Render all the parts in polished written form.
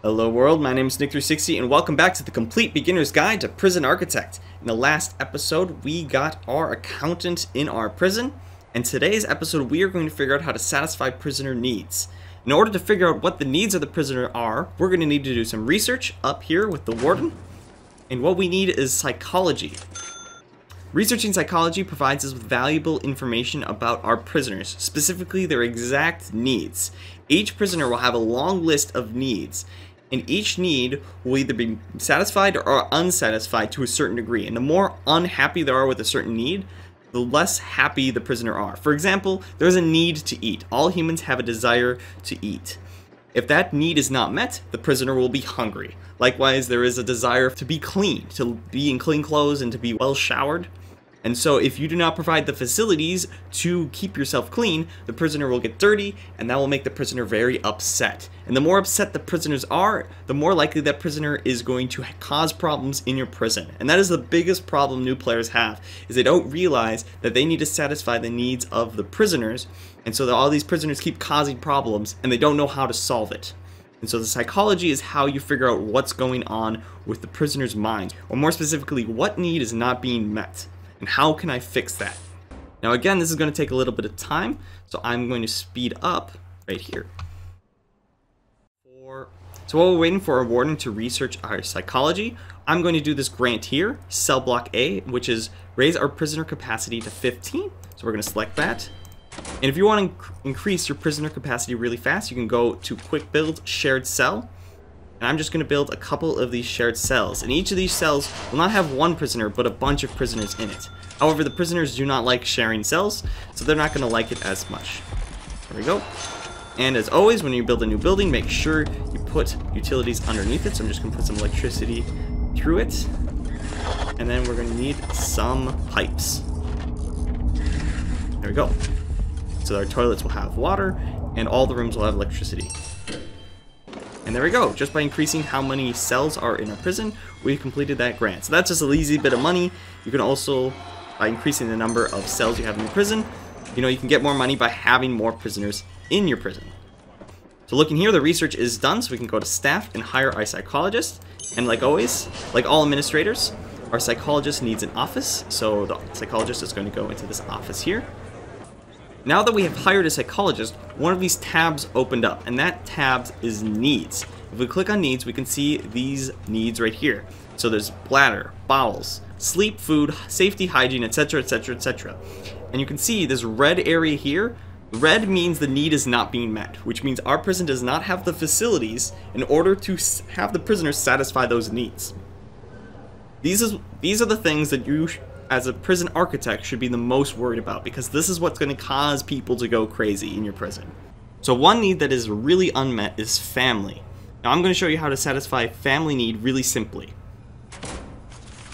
Hello world, my name is Nick360 and welcome back to the Complete Beginner's Guide to Prison Architect. In the last episode, we got our accountant in our prison, and today's episode we are going to figure out how to satisfy prisoner needs. In order to figure out what the needs of the prisoner are, we're going to need to do some research up here with the warden, and what we need is psychology. Researching psychology provides us with valuable information about our prisoners, specifically their exact needs. Each prisoner will have a long list of needs, and each need will either be satisfied or unsatisfied to a certain degree. And the more unhappy they are with a certain need, the less happy the prisoner are. For example, there's a need to eat. All humans have a desire to eat. If that need is not met, the prisoner will be hungry. Likewise, there is a desire to be clean, to be in clean clothes and to be well showered. And so if you do not provide the facilities to keep yourself clean, the prisoner will get dirty, and that will make the prisoner very upset. And the more upset the prisoners are, the more likely that prisoner is going to cause problems in your prison. And that is the biggest problem new players have, is they don't realize that they need to satisfy the needs of the prisoners, and so that all these prisoners keep causing problems, and they don't know how to solve it. And so the psychology is how you figure out what's going on with the prisoner's mind, or more specifically, what need is not being met. And how can I fix that? Now again, this is going to take a little bit of time, so I'm going to speed up right here. So while we're waiting for our warden to research our psychology, I'm going to do this grant here, cell block A, which is raise our prisoner capacity to 15. So we're going to select that. And if you want to increase your prisoner capacity really fast, you can go to quick build shared cell. And I'm just going to build a couple of these shared cells, and each of these cells will not have one prisoner but a bunch of prisoners in it. However, the prisoners do not like sharing cells, so they're not going to like it as much. There we go. And as always, when you build a new building, make sure you put utilities underneath it. So I'm just going to put some electricity through it, and then we're going to need some pipes. There we go. So our toilets will have water and all the rooms will have electricity. And there we go. Just by increasing how many cells are in a prison, we've completed that grant. So that's just a easy bit of money. You can also, by increasing the number of cells you have in your prison, you can get more money by having more prisoners in your prison. So looking here, the research is done, so we can go to staff and hire our psychologist. And like always, like all administrators, our psychologist needs an office. So the psychologist is going to go into this office here. Now that we have hired a psychologist, one of these tabs opened up, and that tab is needs. If we click on needs, we can see these needs right here. So there's bladder, bowels, sleep, food, safety, hygiene, etc, etc, etc. And you can see this red area here. Red means the need is not being met, which means our prison does not have the facilities in order to have the prisoners satisfy those needs. These are the things that you as a prison architect should be the most worried about, because this is what's going to cause people to go crazy in your prison. So one need that is really unmet is family. Now I'm going to show you how to satisfy family need really simply.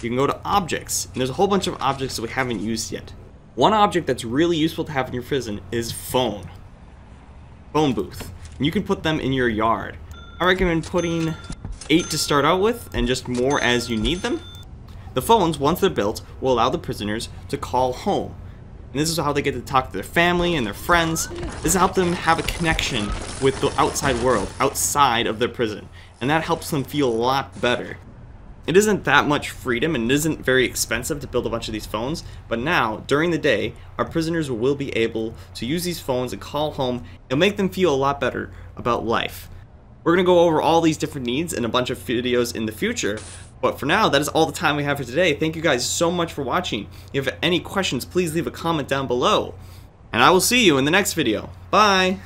You can go to objects, and there's a whole bunch of objects that we haven't used yet. One object that's really useful to have in your prison is phone booth. And you can put them in your yard. I recommend putting 8 to start out with, and just more as you need them. The phones, once they're built, will allow the prisoners to call home. And this is how they get to talk to their family and their friends. This helps them have a connection with the outside world, outside of their prison. And that helps them feel a lot better. It isn't that much freedom, and it isn't very expensive to build a bunch of these phones, but now, during the day, our prisoners will be able to use these phones and call home and make them feel a lot better about life. We're going to go over all these different needs in a bunch of videos in the future, but for now, that is all the time we have for today. Thank you guys so much for watching. If you have any questions, please leave a comment down below. And I will see you in the next video. Bye!